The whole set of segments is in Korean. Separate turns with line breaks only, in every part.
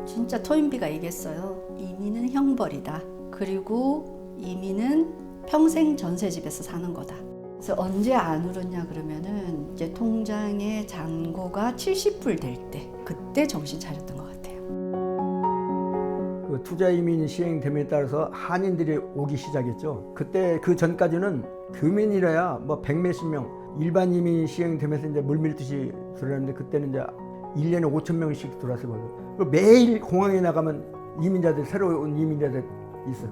진짜 토인비가 얘기했어요. 이민은 형벌이다. 그리고 이민은 평생 전세집에서 사는 거다. 그래서 언제 안 울었냐 그러면은 이제 통장의 잔고가 70불 될 때, 그때 정신 차렸던 것 같아요.
그 투자 이민 시행됨에 따라서 한인들이 오기 시작했죠. 그때 그 전까지는 교민이라야 뭐 100몇십 명, 일반 이민 시행되면서 이제 물밀듯이 들어왔는데 그때는 이제 1년에 5천 명씩 들어왔었거든요. 매일 공항에 나가면 이민자들, 새로운 이민자들 있어.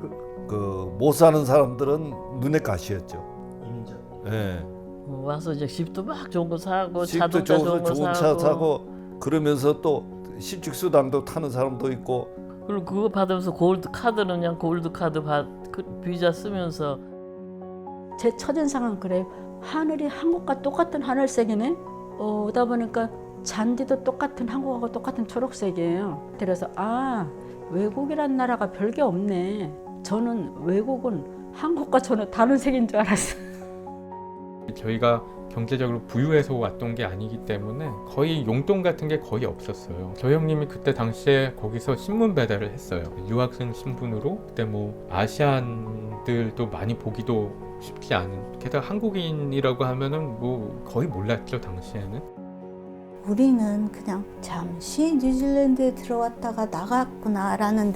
못 사는 사람들은 눈에 가시였죠.
이민자.
예.
와서 이제 집도 막 좋은 거 사고
집도
자동차 좋은 거
좋은 차 사고 그러면서 또 실직 수당도 타는 사람도 있고.
그리고 그거 받으면서 골드 카드는 그냥 골드 카드 비자 쓰면서
제 첫인상은 그래요. 하늘이 한국과 똑같은 하늘색이네. 오다 보니까 잔디도 똑같은 한국하고 똑같은 초록색이에요. 그래서 외국이란 나라가 별게 없네. 저는 외국은 한국과 전혀 다른 색인 줄 알았어요.
저희가 경제적으로 부유해서 왔던 게 아니기 때문에 거의 용돈 같은 게 거의 없었어요. 저희 형님이 그때 당시에 거기서 신문 배달을 했어요. 유학생 신분으로. 그때 뭐 아시안들도 많이 보기도 쉽지 않은, 게다가 한국인이라고 하면은 뭐 거의 몰랐죠 당시에는.
우리는 그냥 잠시 뉴질랜드에 들어왔다가 나갔구나 라는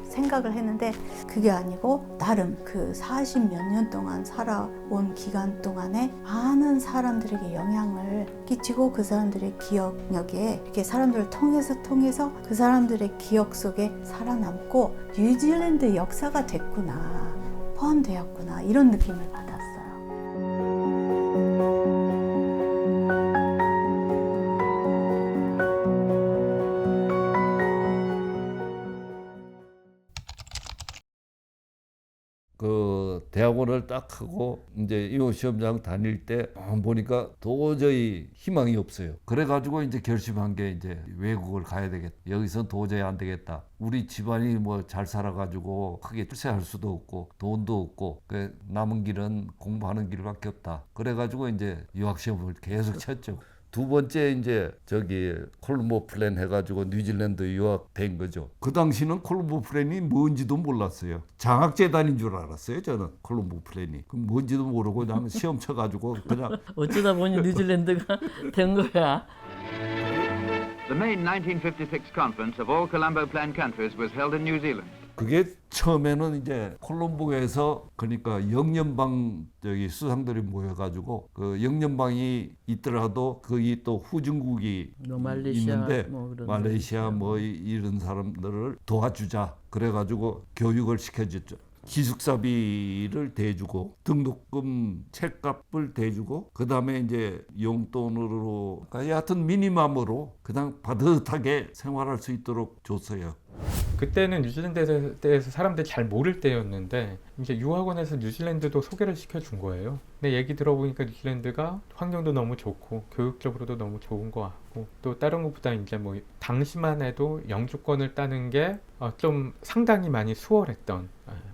생각을 했는데 그게 아니고 나름 그 40몇 년 동안 살아온 기간 동안에 많은 사람들에게 영향을 끼치고 그 사람들의 기억력에 이렇게 사람들을 통해서 그 사람들의 기억 속에 살아남고 뉴질랜드 역사가 됐구나, 포함되었구나, 이런 느낌을 받았어요.
그 대학원을 딱 하고 이제 이호 시험장 다닐 때 보니까 도저히 희망이 없어요. 그래가지고 이제 결심한 게 이제 외국을 가야 되겠다. 여기서 도저히 안 되겠다. 우리 집안이 뭐 잘 살아가지고 크게 출세할 수도 없고 돈도 없고 그 남은 길은 공부하는 길밖에 없다. 그래가지고 이제 유학 시험을 계속 쳤죠. 두 번째 이제 콜럼보 플랜 해가지고 뉴질랜드 유학 된 거죠. 그 당시는 콜럼보 플랜이 뭔지도 몰랐어요. 장학재단인 줄 알았어요. 저는 콜럼보 플랜이. 그럼 뭔지도 모르고 그냥 시험 쳐가지고 그냥
어쩌다 보니 뉴질랜드가 된 거야.
The main 1956 conference of all Colombo Plan countries was held in New Zealand.
그게 처음에는 이제 콜롬보에서 그러니까 영연방 수상들이 모여가지고 그 영연방이 있더라도 거기 또 후진국이
말레이시아,
있는데
뭐 그런
말레이시아 뭐 이런 사람들을 도와주자 그래가지고 교육을 시켜줬죠. 기숙사비를 대주고 등록금 책값을 대주고 그 다음에 이제 용돈으로 하여튼 미니멈으로 그냥 바듯하게 생활할 수 있도록 줬어요.
그때는 뉴질랜드에 대해서 사람들이 잘 모를 때였는데 이제 유학원에서 뉴질랜드도 소개를 시켜준 거예요. 근데 얘기 들어보니까 뉴질랜드가 환경도 너무 좋고 교육적으로도 너무 좋은 것 같고 또 다른 것보다 이제 뭐 당시만 해도 영주권을 따는 게 좀 상당히 많이 수월했던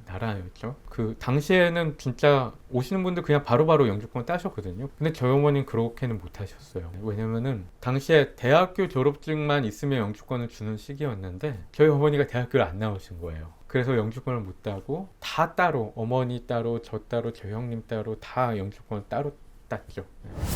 나라였죠. 그 당시에는 진짜 오시는 분들 그냥 바로바로 영주권 따셨거든요. 근데 저희 어머니는 그렇게는 못 하셨어요. 왜냐면은 당시에 대학교 졸업증만 있으면 영주권을 주는 시기였는데 저희 어머니가 대학교를 안 나오신 거예요. 그래서 영주권을 못 따고 다 따로, 어머니 따로, 저 따로, 저 형님 따로 다 영주권을 따로 땄죠.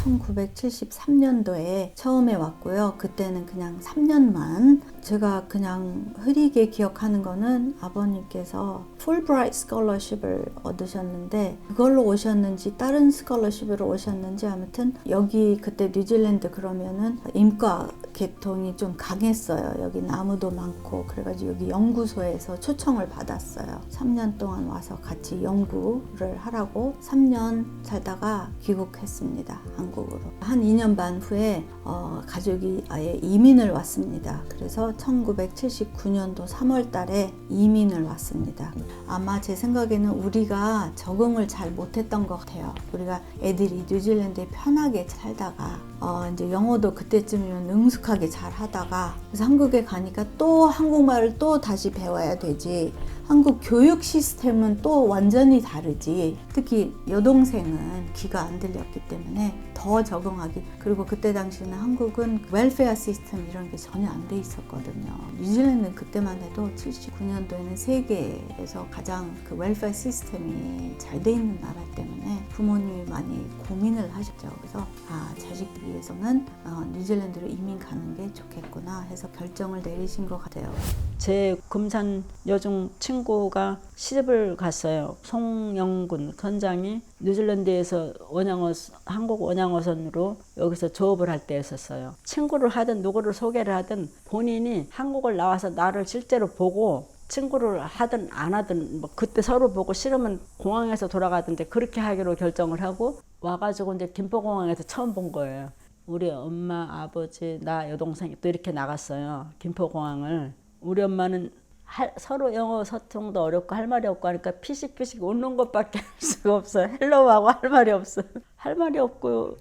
1973년도에 처음에 왔고요. 그때는 그냥 3년만. 제가 그냥 흐리게 기억하는 거는 아버님께서 풀브라이트 스콜러십을 얻으셨는데 그걸로 오셨는지 다른 스콜러십으로 오셨는지 아무튼 여기 그때 뉴질랜드 그러면은 인과 계통이 좀 강했어요. 여기 나무도 많고 그래가지고 여기 연구소에서 초청을 받았어요. 3년 동안 와서 같이 연구를 하라고 3년 살다가 귀국했습니다. 한국으로. 한 2년 반 후에 가족이 아예 이민을 왔습니다. 그래서 1979년도 3월 달에 이민을 왔습니다. 아마 제 생각에는 우리가 적응을 잘 못했던 것 같아요. 우리가 애들이 뉴질랜드에 편하게 살다가 이제 영어도 그때쯤이면 능숙하게 잘 하다가 그래서 한국에 가니까 또 한국말을 또 다시 배워야 되지 한국 교육 시스템은 또 완전히 다르지. 특히 여동생은 귀가 안 들렸기 때문에 더 적응하기. 그리고 그때 당시에는 한국은 웰페어 시스템 이런 게 전혀 안 돼 있었거든요. 뉴질랜드는 그때만 해도 79년도에는 세계에서 가장 그 웰페어 시스템이 잘 돼 있는 나라 때문에 부모님이 많이 고민을 하셨죠. 그래서 자식들 위해서는 뉴질랜드로 이민 가는 게 좋겠구나 해서 결정을 내리신 것 같아요.
제 금산 여중 친구가 시집을 갔어요. 송영군 선장이 뉴질랜드에서 한국 원양어선으로 여기서 조업을 할 때였었어요. 친구를 하든 누구를 소개를 하든 본인이 한국을 나와서 나를 실제로 보고 친구를 하든 안 하든 뭐 그때 서로 보고 싫으면 공항에서 돌아가든지 그렇게 하기로 결정을 하고 와가지고 이제 김포공항에서 처음 본 거예요. 우리 엄마, 아버지, 나 여동생이 또 이렇게 나갔어요. 김포공항을. 우리 엄마는 서로 영어 소통도 어렵고 할 말이 없고 하니까 피식피식 웃는 것밖에 할 수가 없어요. 헬로우하고 할 말이 없어요. 할 말이 없고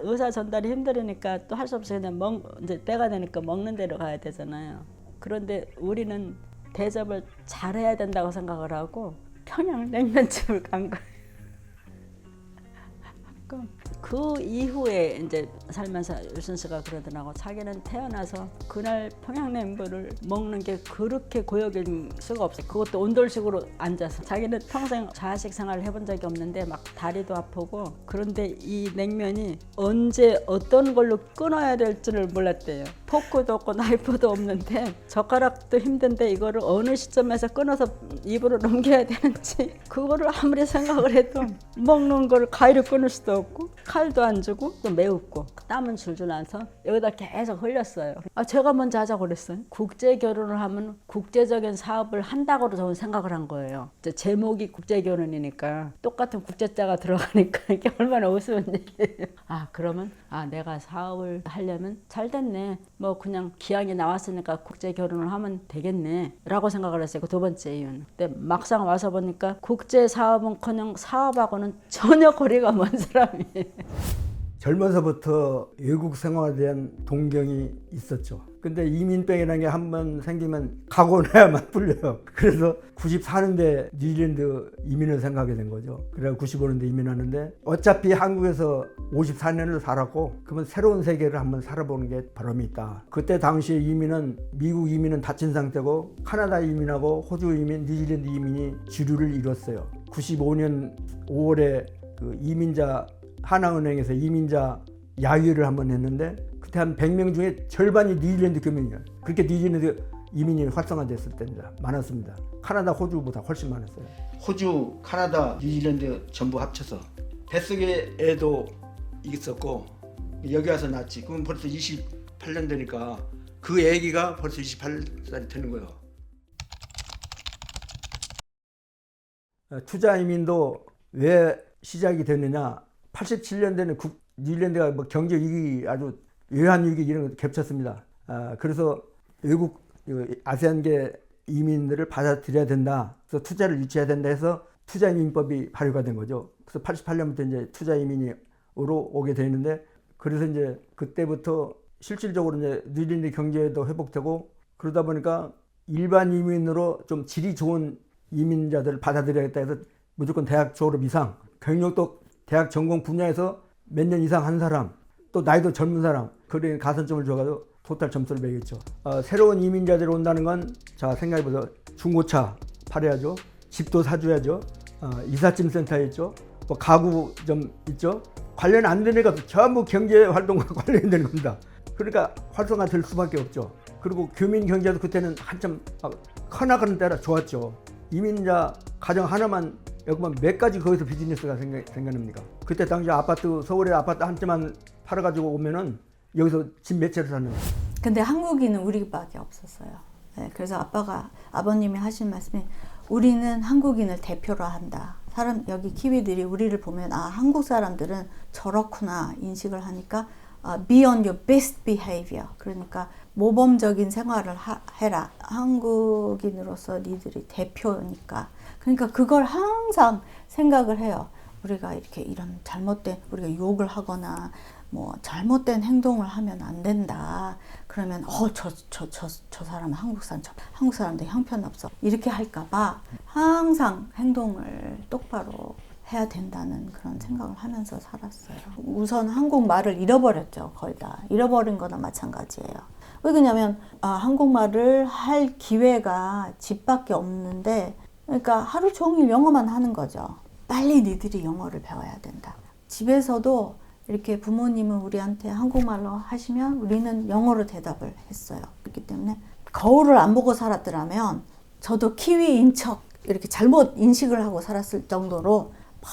의사 전달이 힘들으니까 또 할 수 없어요. 그냥 이제 때가 되니까 먹는 데로 가야 되잖아요. 그런데 우리는 대접을 잘해야 된다고 생각을 하고 평양냉면집을 간 거예요. 그 이후에 이제 살면서 유순 씨가 그러더라고. 자기는 태어나서 그날 평양냉면을 먹는 게 그렇게 고역일 수가 없어. 그것도 온돌식으로 앉아서. 자기는 평생 자식 생활을 해본 적이 없는데 막 다리도 아프고 그런데 이 냉면이 언제 어떤 걸로 끊어야 될지를 몰랐대요. 포크도 없고 나이프도 없는데 젓가락도 힘든데 이거를 어느 시점에서 끊어서 입으로 넘겨야 되는지 그거를 아무리 생각을 해도 먹는 걸 가위로 끊을 수도 없고 칼도 안 주고 또 매웠고 땀은 줄줄 나서 여기다 계속 흘렸어요. 제가 먼저 하자고 그랬어요. 국제 결혼을 하면 국제적인 사업을 한다고 저는 생각을 한 거예요. 제목이 국제 결혼이니까 똑같은 국제자가 들어가니까 이게 얼마나 우스운 얘기예요. 그러면 내가 사업을 하려면 잘 됐네. 뭐 그냥 기왕이 나왔으니까 국제 결혼을 하면 되겠네 라고 생각을 했어요. 그 두 번째 이유는. 근데 막상 와서 보니까 국제 사업은커녕 사업하고는 전혀 거리가 먼 사람이에요.
젊어서부터 외국 생활에 대한 동경이 있었죠. 근데 이민병이라는 게 한 번 생기면 가고 나야만 풀려요. 그래서 94년대 뉴질랜드 이민을 생각하게 된 거죠. 그래서 95년대 이민하는데 어차피 한국에서 54년을 살았고 그러면 새로운 세계를 한번 살아보는 게 바람이 있다. 그때 당시에 이민은 미국 이민은 닫힌 상태고 카나다 이민하고 호주 이민, 뉴질랜드 이민이 주류를 이뤘어요. 95년 5월에 그 이민자 하나은행에서 이민자 야유를 한번 했는데 그때 한 100명 중에 절반이 뉴질랜드 교민이에요. 그렇게 뉴질랜드 이민이 활성화됐을 때입니다. 많았습니다. 카나다, 호주보다 훨씬 많았어요. 호주, 카나다, 뉴질랜드 전부 합쳐서 뱃속에도 있었고 여기 와서 낳았지. 그럼 벌써 28년 되니까 그 애기가 벌써 28살이 되는 거예요. 투자 이민도 왜 시작이 됐느냐? 87년대는 뉴질랜드가 뭐 경제 위기 아주 외환 위기 이런 거 겹쳤습니다. 그래서 외국 아세안계 이민들을 받아들여야 된다. 그래서 투자를 유치해야 된다 해서 투자 이민법이 발효가 된 거죠. 그래서 88년부터 이제 투자 이민으로 오게 되는데 그래서 이제 그때부터 실질적으로 이제 뉴질랜드 경제도 회복되고 그러다 보니까 일반 이민으로 좀 질이 좋은 이민자들을 받아들여야겠다 해서 무조건 대학 졸업 이상, 경력도 대학 전공 분야에서 몇 년 이상 한 사람, 또 나이도 젊은 사람, 그런 가산점을 줘가지고 토탈 점수를 매겼죠. 새로운 이민자들이 온다는 건 자 생각해보세요. 중고차 팔아야죠. 집도 사줘야죠. 이삿짐 센터 있죠. 뭐 가구 좀 있죠. 관련 안 되니까 전부 경제 활동과 관련되는 겁니다. 그러니까 활성화 될 수밖에 없죠. 그리고 교민 경제도 그때는 한참 커나가는 때라 좋았죠. 이민자 가정 하나만 여기만 몇 가지 거기서 비즈니스가 생겨납니까? 그때 당시 아파트, 서울에 아파트 한 채만 팔아가지고 오면은 여기서 집 몇 채를 사는 거예요.
근데 한국인은 우리밖에 없었어요. 네, 그래서 아버님이 하신 말씀이 우리는 한국인을 대표로 한다. 여기 키위들이 우리를 보면 한국 사람들은 저렇구나 인식을 하니까 be on your best behavior. 그러니까 모범적인 생활을 해라. 한국인으로서 니들이 대표니까. 그러니까 그걸 항상 생각을 해요. 우리가 이렇게 이런 우리가 욕을 하거나 뭐 잘못된 행동을 하면 안 된다. 그러면 저 사람 한국 사람들 형편없어 이렇게 할까봐 항상 행동을 똑바로 해야 된다는 그런 생각을 하면서 살았어요. 우선 한국말을 잃어버렸죠. 거의 다 잃어버린 거나 마찬가지예요. 왜 그러냐면 한국말을 할 기회가 집밖에 없는데, 그러니까 하루 종일 영어만 하는 거죠. 빨리 니들이 영어를 배워야 된다. 집에서도 이렇게 부모님은 우리한테 한국말로 하시면 우리는 영어로 대답을 했어요. 그렇기 때문에 거울을 안 보고 살았더라면 저도 키위인 척 이렇게 잘못 인식을 하고 살았을 정도로 막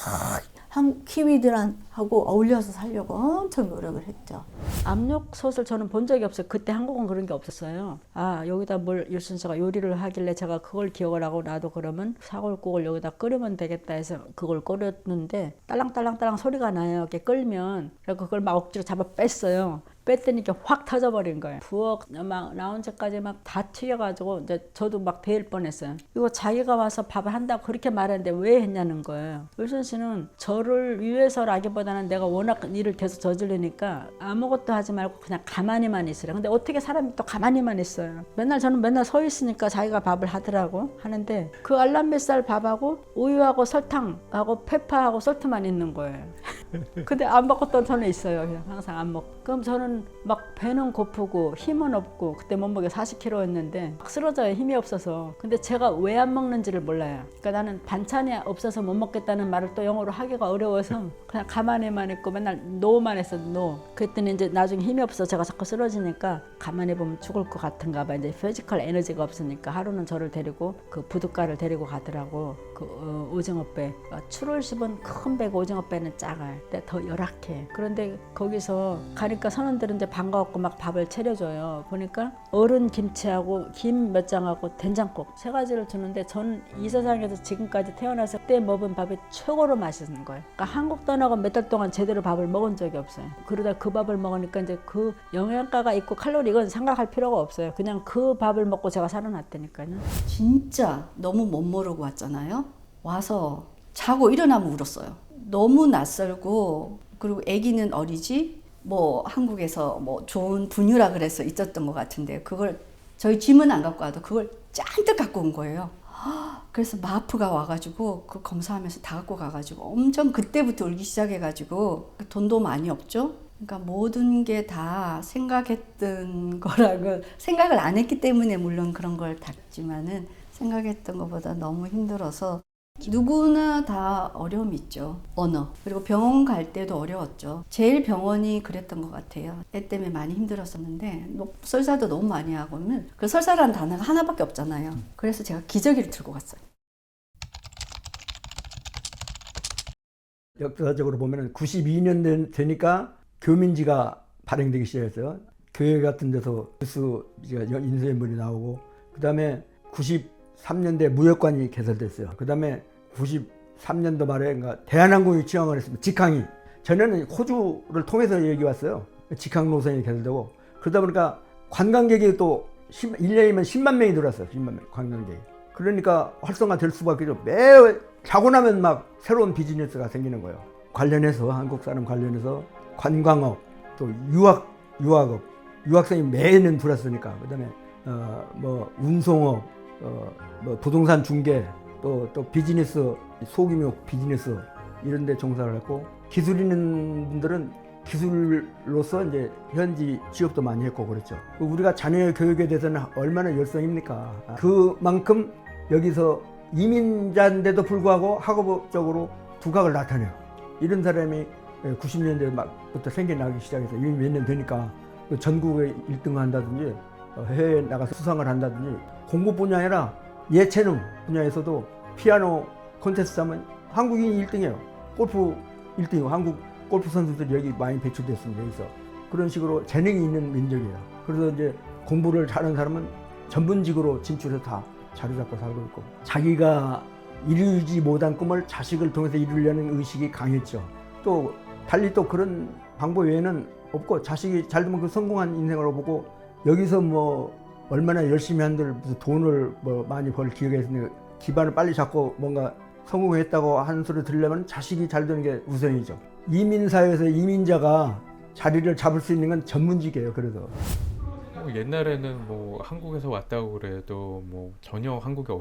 키위들하고 어울려서 살려고 엄청 노력을 했죠.
압력 솥을 저는 본 적이 없어요. 그때 한국은 그런 게 없었어요. 여기다 뭘 일순서가 요리를 하길래 제가 그걸 기억을 하고 나도 그러면 사골국을 여기다 끓이면 되겠다 해서 그걸 끓였는데 딸랑딸랑딸랑 소리가 나요. 이렇게 끓면. 그래서 그걸 막 억지로 잡아 뺐어요. 뺐더니 이렇게 확 터져버린 거예요. 부엌 막 나온 채까지 막 다 튀겨가지고 이제 저도 막 데일 뻔했어요. 이거 자기가 와서 밥을 한다고 그렇게 말했는데 왜 했냐는 거예요. wilson 씨는 저를 위해서라기보다는 내가 워낙 일을 계속 저지르니까 아무것도 하지 말고 그냥 가만히만 있으래. 근데 어떻게 사람이 또 가만히만 있어요. 저는 맨날 서 있으니까 자기가 밥을 하더라고. 하는데 그 알람뱃살 밥하고 우유하고 설탕하고 페퍼하고 솔트만 있는 거예요. 근데 안 먹었던 저는 있어요. 그냥 항상 안 먹고. 그럼 저는 막 배는 고프고 힘은 없고, 그때 몸무게 40kg였는데 막 쓰러져요. 힘이 없어서. 근데 제가 왜 안 먹는지를 몰라요. 그러니까 나는 반찬이 없어서 못 먹겠다는 말을 또 영어로 하기가 어려워서 그냥 가만히만 있고 맨날 노만 했어. 노. 그랬더니 이제 나중에 힘이 없어 제가 자꾸 쓰러지니까 가만히 보면 죽을 것 같은가 봐. 이제 피지컬 에너지가 없으니까 하루는 저를 데리고 그 부둣가를 데리고 가더라고. 그 오징어배, 추를 씹은 큰 배고 오징어배는 작아요. 근데 더 열악해. 그런데 거기서 가니까 선원들은 이제 반가웠고 막 밥을 차려줘요. 보니까 어른 김치하고 김 몇 장하고 된장국 세 가지를 주는데 저는 이 세상에서 지금까지 태어나서 그때 먹은 밥이 최고로 맛있는 거예요. 그러니까 한국 떠나고 몇 달 동안 제대로 밥을 먹은 적이 없어요. 그러다 그 밥을 먹으니까 이제 그 영양가가 있고 칼로리 이건 생각할 필요가 없어요. 그냥 그 밥을 먹고 제가 살아났다니까요.
진짜 너무 못 모르고 왔잖아요. 와서 자고 일어나면 울었어요. 너무 낯설고, 그리고 아기는 어리지 뭐 한국에서 뭐 좋은 분유라 그래서 있었던 것 같은데 그걸 저희 짐은 안 갖고 와도 그걸 잔뜩 갖고 온 거예요. 그래서 마프가 와가지고 그 검사하면서 다 갖고 가가지고 엄청 그때부터 울기 시작해가지고 돈도 많이 없죠. 그러니까 모든 게 다 생각했던 거라고 생각을 안 했기 때문에 물론 그런 걸 닦지만은 생각했던 것보다 너무 힘들어서 누구나 다 어려움이 있죠. 언어. 그리고 병원 갈 때도 어려웠죠. 제일 병원이 그랬던 것 같아요. 애 때문에 많이 힘들었었는데 설사도 너무 많이 하고는 그 설사라는 단어가 하나밖에 없잖아요. 그래서 제가 기저귀를 들고 갔어요.
역사적으로 보면 92년 되니까 교민지가 발행되기 시작했어요. 교회 같은 데서 뉴스가 인쇄물이 나오고, 그 다음에 93년대 무역관이 개설됐어요. 그 다음에 93년도 말에 대한항공이 지향을 했습니다. 직항이. 전에는 호주를 통해서 여기 왔어요. 직항 노선이 개설되고, 그러다 보니까 관광객이 또 1년이면 10만 명이 들어왔어요. 10만 명 관광객이. 그러니까 활성화될 수밖에 없죠. 매일 자고 나면 막 새로운 비즈니스가 생기는 거예요. 관련해서 한국 사람 관련해서 관광업, 또 유학업, 유학생이 매년 들어왔으니까. 그다음에 뭐 운송업, 뭐 부동산 중개, 또 비즈니스, 소규모 비즈니스 이런 데 종사를 했고, 기술 있는 분들은 기술로서 이제 현지 취업도 많이 했고 그랬죠. 우리가 자녀 교육에 대해서는 얼마나 열성입니까? 그만큼 여기서 이민자인데도 불구하고 학업적으로 두각을 나타내요. 이런 사람이 90년대 막부터 생겨나기 시작해서 이미 몇 년 되니까 전국에 1등을 한다든지 해외에 나가서 수상을 한다든지, 공부뿐이 아니라 예체능 분야에서도 피아노 콘테스트 하면 한국인이 1등이에요. 골프 1등이고 한국 골프 선수들이 여기 많이 배출됐습니다. 여기서 그런 식으로 재능이 있는 민족이에요. 그래서 이제 공부를 잘하는 사람은 전문직으로 진출해서 다 자리잡고 살고 있고, 자기가 이루지 못한 꿈을 자식을 통해서 이루려는 의식이 강했죠. 또 달리 또 그런 방법 외에는 없고, 자식이 잘 되면 그 성공한 인생으로 보고, 여기서 뭐 얼마나 열심히 한들 무슨 돈을 뭐 많이 벌 기회가 있으니까 기반을 빨리 잡고 뭔가 성공했다고 하는 소리 들으려면 자식이 잘 되는 게 우선이죠. 이민사회에서 이민자가 자리를 잡을 수 있는 건 전문직이에요. 그래도
옛날에는 뭐 한국에서 왔다고 그래도 뭐 전혀 한국이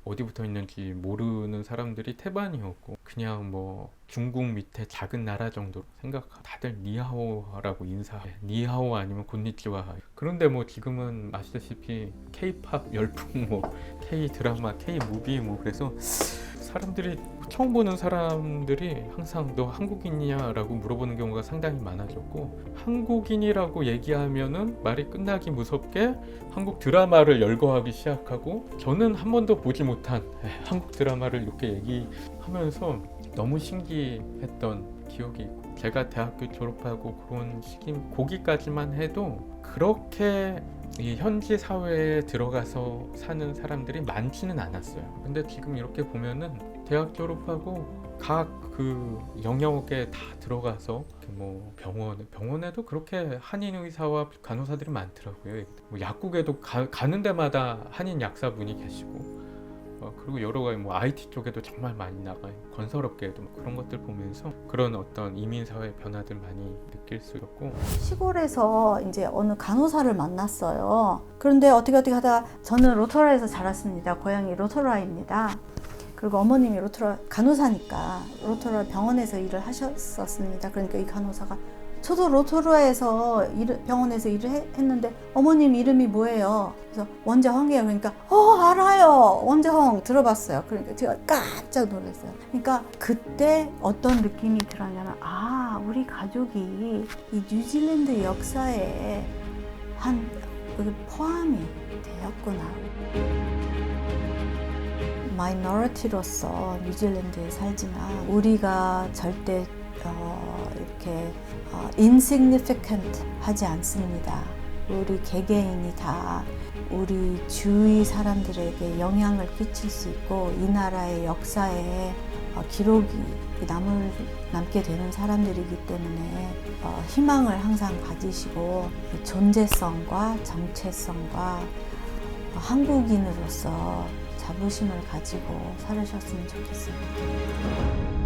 어디 붙어 있는지 모르는 사람들이 태반이었고 그냥 뭐 중국 밑에 작은 나라 정도로 생각하고 다들 니하오라고 인사해. 니하오 아니면 곤니치와. 그런데 뭐 지금은 아시다시피 K-팝 열풍, 뭐 K-드라마, K-무비 뭐 그래서 사람들이 처음 보는 사람들이 항상 너 한국인이냐라고 물어보는 경우가 상당히 많아졌고 한국인이라고 얘기하면은 말이 끝나기 무섭게 한국 드라마를 열거하기 시작하고 저는 한 번도 보지 못한 한국 드라마를 이렇게 얘기하면서 너무 신기했던 기억이 있고 제가 대학교 졸업하고 그런 시기 거기까지만 해도 그렇게 이 현지 사회에 들어가서 사는 사람들이 많지는 않았어요. 근데 지금 이렇게 보면은 대학 졸업하고 각 그 영역에 다 들어가서 뭐 병원에도 그렇게 한인 의사와 간호사들이 많더라고요. 뭐 약국에도 가는 데마다 한인 약사분이 계시고 그리고 여러 가지 뭐 IT 쪽에도 정말 많이 나가요. 건설업계에도 뭐 그런 것들 보면서 그런 어떤 이민 사회 변화들 많이 느낄 수 있고
시골에서 이제 어느 간호사를 만났어요. 그런데 어떻게 하다가 저는 로토라에서 자랐습니다. 고향이 로토라입니다. 그리고 어머님이 로토라 간호사니까 로토라 병원에서 일을 하셨었습니다. 그러니까 이 간호사가 저도 로토루아에서 병원에서 일을 했는데 어머님 이름이 뭐예요? 그래서 원자황이에요. 그러니까 알아요. 원자황 들어봤어요. 그러니까 제가 깜짝 놀랐어요. 그러니까 그때 어떤 느낌이 들었냐면 우리 가족이 이 뉴질랜드 역사에 포함이 되었구나. 마이너리티로서 뉴질랜드에 살지만 우리가 절대 이렇게 insignificant 하지 않습니다. 우리 개개인이 다 우리 주위 사람들에게 영향을 끼칠 수 있고 이 나라의 역사에 기록이 남게 되는 사람들이기 때문에 희망을 항상 가지시고 존재성과 정체성과 한국인으로서 자부심을 가지고 살으셨으면 좋겠습니다.